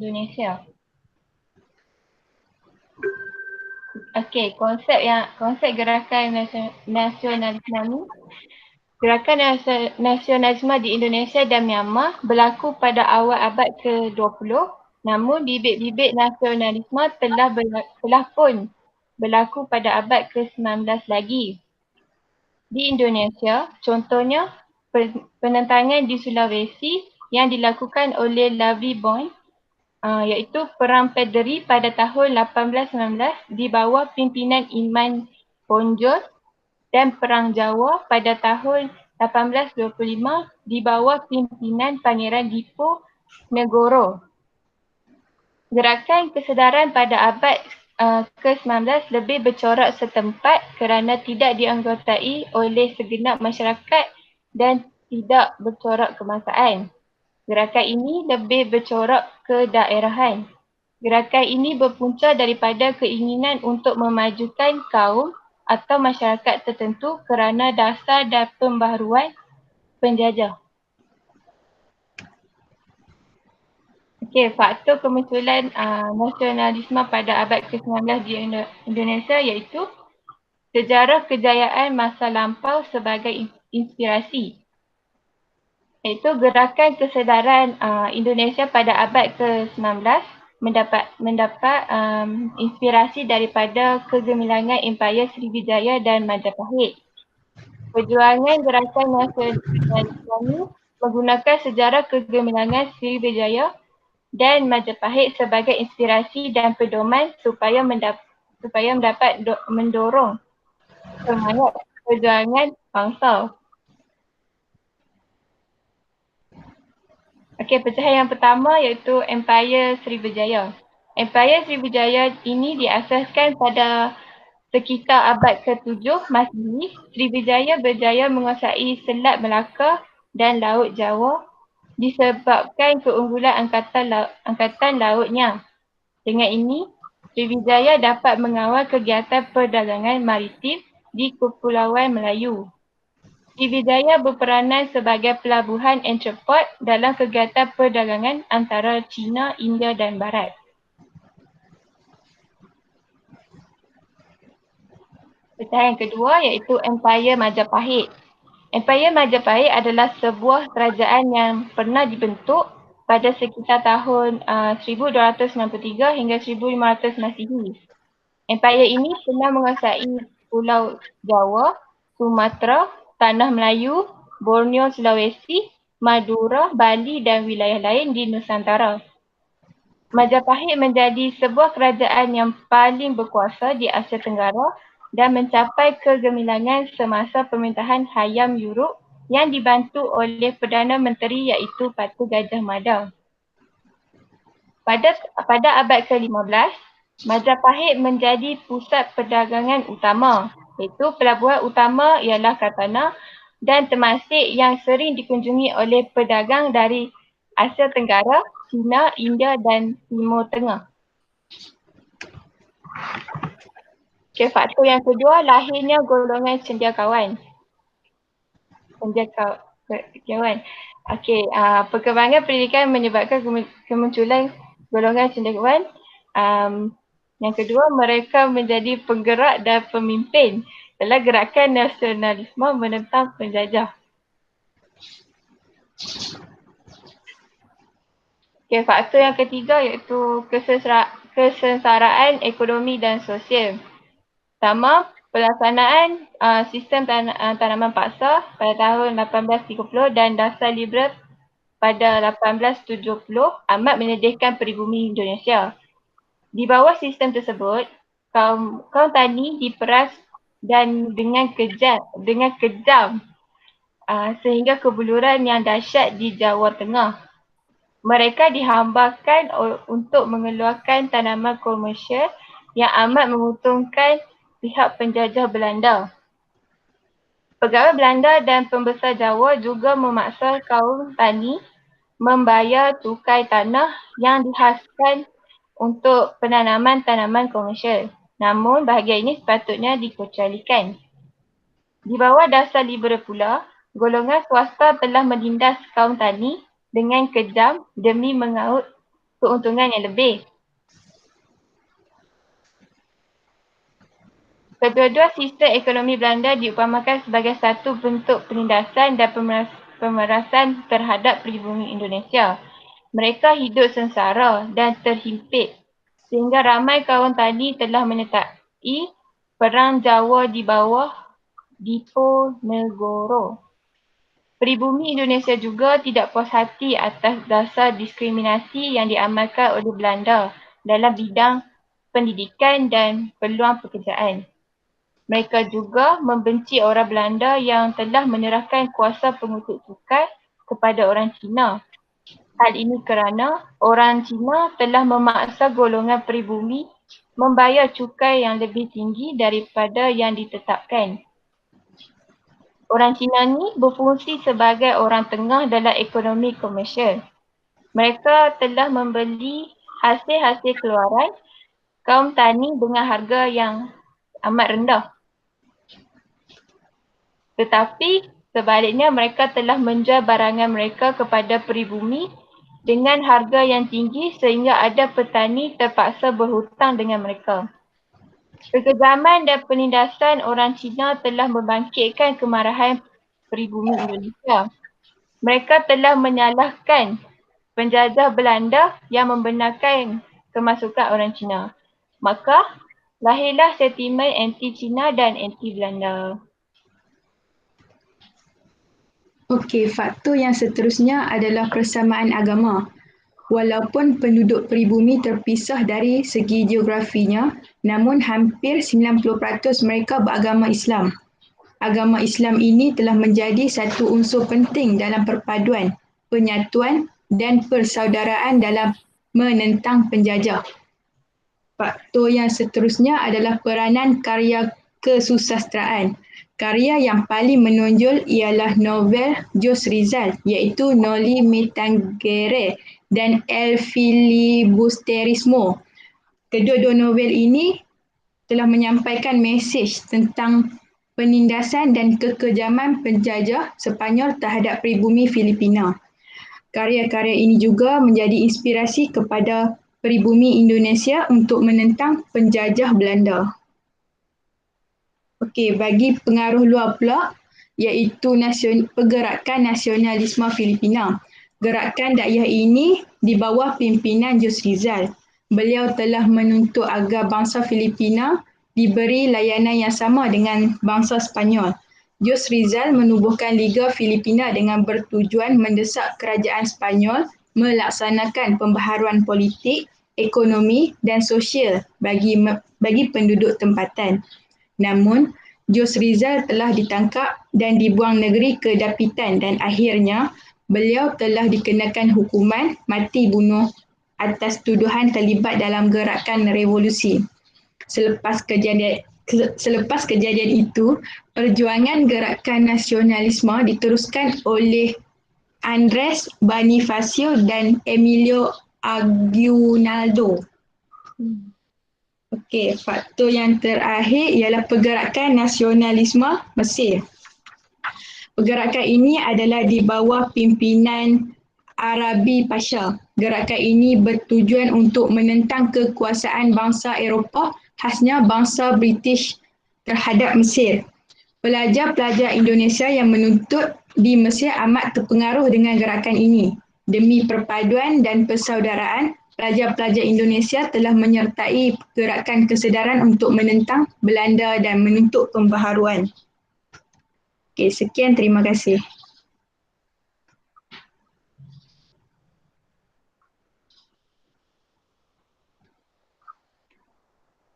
Indonesia. Okey, konsep gerakan nasionalisme ni, gerakan nasionalisme di Indonesia dan Myanmar berlaku pada awal abad ke-20, namun bibit-bibit nasionalisme telah pun berlaku pada abad ke-19 lagi. Di Indonesia, contohnya penentangan di Sulawesi yang dilakukan oleh Lovely Bond, iaitu Perang Pederi pada tahun 1819 di bawah pimpinan Iman Bonjol dan Perang Jawa pada tahun 1825 di bawah pimpinan Pangeran Diponegoro. Gerakan kesedaran pada abad ke-19 lebih bercorak setempat kerana tidak dianggotai oleh segenap masyarakat dan tidak bercorak kebangsaan. Gerakan ini lebih bercorak kedaerahan. Gerakan ini berpunca daripada keinginan untuk memajukan kaum atau masyarakat tertentu kerana dasar dan pembaharuan penjajah. Okey, faktor kemunculan nasionalisme pada abad ke-19 di Indonesia iaitu sejarah kejayaan masa lampau sebagai inspirasi. Iaitu gerakan kesedaran Indonesia pada abad ke-19 mendapat inspirasi daripada kegemilangan Empayar Sriwijaya dan Majapahit. Perjuangan gerakan nasionalisme ini menggunakan sejarah kegemilangan Sriwijaya dan Majapahit sebagai inspirasi dan pedoman supaya mendapat mendorong semangat perjuangan bangsa. Okey, pecahan yang pertama iaitu Empayar Sriwijaya. Empayar Sriwijaya ini diasaskan pada sekitar abad ke-7 Masihi. Sriwijaya berjaya menguasai Selat Melaka dan Laut Jawa disebabkan keunggulan angkatan lautnya. Dengan ini, Sriwijaya dapat mengawal kegiatan perdagangan maritim di Kepulauan Melayu. Sriwijaya berperanan sebagai pelabuhan entrepot dalam kegiatan perdagangan antara China, India dan Barat. Pecahan yang kedua iaitu Empayar Majapahit. Empayar Majapahit adalah sebuah kerajaan yang pernah dibentuk pada sekitar tahun 1293 hingga 1500 Masihi. Empayar ini pernah menguasai Pulau Jawa, Sumatera, Tanah Melayu, Borneo, Sulawesi, Madura, Bali dan wilayah lain di Nusantara. Majapahit menjadi sebuah kerajaan yang paling berkuasa di Asia Tenggara dan mencapai kegemilangan semasa pemerintahan Hayam Wuruk yang dibantu oleh Perdana Menteri iaitu Patu Gajah Mada. Pada abad ke-15, Majapahit menjadi pusat perdagangan utama, iaitu pelabuhan utama ialah Kartana dan Temasek yang sering dikunjungi oleh pedagang dari Asia Tenggara, China, India dan Timur Tengah. Okay, faktor yang kedua, lahirnya golongan cendekiawan. Okey, perkembangan pendidikan menyebabkan kemunculan golongan cendekiawan. Yang kedua, mereka menjadi penggerak dan pemimpin dalam gerakan nasionalisme menentang penjajah. Okay, faktor yang ketiga iaitu kesengsaraan ekonomi dan sosial. Pertama, pelaksanaan sistem tanaman paksa pada tahun 1830 dan dasar liberal pada 1870 amat menyedihkan peribumi Indonesia. Di bawah sistem tersebut, kaum tani diperas dan dengan kejam sehingga kebuluran yang dahsyat di Jawa Tengah. Mereka dihambakan untuk mengeluarkan tanaman komersial yang amat menguntungkan pihak penjajah Belanda. Pegawai Belanda dan pembesar Jawa juga memaksa kaum tani membayar tukai tanah yang dihasilkan untuk penanaman tanaman komersial. Namun bahagian ini sepatutnya dikecualikan. Di bawah dasar liberal pula, golongan swasta telah menindas kaum tani dengan kejam demi mengaut keuntungan yang lebih. Kedua-dua sistem ekonomi Belanda diupamakan sebagai satu bentuk penindasan dan pemerasan terhadap pribumi Indonesia. Mereka hidup sengsara dan terhimpit sehingga ramai kaum tani telah menyertai Perang Jawa di bawah Diponegoro. Pribumi Indonesia juga tidak puas hati atas dasar diskriminasi yang diamalkan oleh Belanda dalam bidang pendidikan dan peluang pekerjaan. Mereka juga membenci orang Belanda yang telah menyerahkan kuasa pengutuk cukai kepada orang Cina. Hal ini kerana orang Cina telah memaksa golongan pribumi membayar cukai yang lebih tinggi daripada yang ditetapkan. Orang Cina ni berfungsi sebagai orang tengah dalam ekonomi komersial. Mereka telah membeli hasil-hasil keluaran kaum tani dengan harga yang amat rendah. Tetapi sebaliknya mereka telah menjual barangan mereka kepada pribumi dengan harga yang tinggi sehingga ada petani terpaksa berhutang dengan mereka. Kekejaman dan penindasan orang Cina telah membangkitkan kemarahan pribumi Indonesia. Mereka telah menyalahkan penjajah Belanda yang membenarkan kemasukan orang Cina. Maka lahirlah sentimen anti-Cina dan anti-Belanda. Okey, faktor yang seterusnya adalah persamaan agama. Walaupun penduduk pribumi terpisah dari segi geografinya, namun hampir 90% mereka beragama Islam. Agama Islam ini telah menjadi satu unsur penting dalam perpaduan, penyatuan dan persaudaraan dalam menentang penjajah. Faktor yang seterusnya adalah peranan karya kesusasteraan. Karya yang paling menonjol ialah novel Jos Rizal iaitu Noli Me Tangere dan El Filibusterismo. Kedua-dua novel ini telah menyampaikan mesej tentang penindasan dan kekejaman penjajah Sepanyol terhadap pribumi Filipina. Karya-karya ini juga menjadi inspirasi kepada pribumi Indonesia untuk menentang penjajah Belanda. Okey, bagi pengaruh luar pula iaitu pergerakan nasionalisme Filipina. Gerakan dakwah ini di bawah pimpinan Jos Rizal. Beliau telah menuntut agar bangsa Filipina diberi layanan yang sama dengan bangsa Sepanyol. Jos Rizal menubuhkan Liga Filipina dengan bertujuan mendesak kerajaan Sepanyol melaksanakan pembaharuan politik, ekonomi dan sosial bagi penduduk tempatan. Namun, Jos Rizal telah ditangkap dan dibuang negeri ke Dapitan dan akhirnya beliau telah dikenakan hukuman mati bunuh atas tuduhan terlibat dalam gerakan revolusi. Selepas kejadian itu, perjuangan gerakan nasionalisme diteruskan oleh Andres Bonifacio dan Emilio Aguinaldo. Okey, faktor yang terakhir ialah pergerakan nasionalisme Mesir. Pergerakan ini adalah di bawah pimpinan Arabi Pasha. Gerakan ini bertujuan untuk menentang kekuasaan bangsa Eropah, khasnya bangsa British terhadap Mesir. Pelajar-pelajar Indonesia yang menuntut di Mesir amat terpengaruh dengan gerakan ini. Demi perpaduan dan persaudaraan, pelajar-pelajar Indonesia telah menyertai gerakan kesedaran untuk menentang Belanda dan menuntut pembaharuan. Okey, sekian, terima kasih.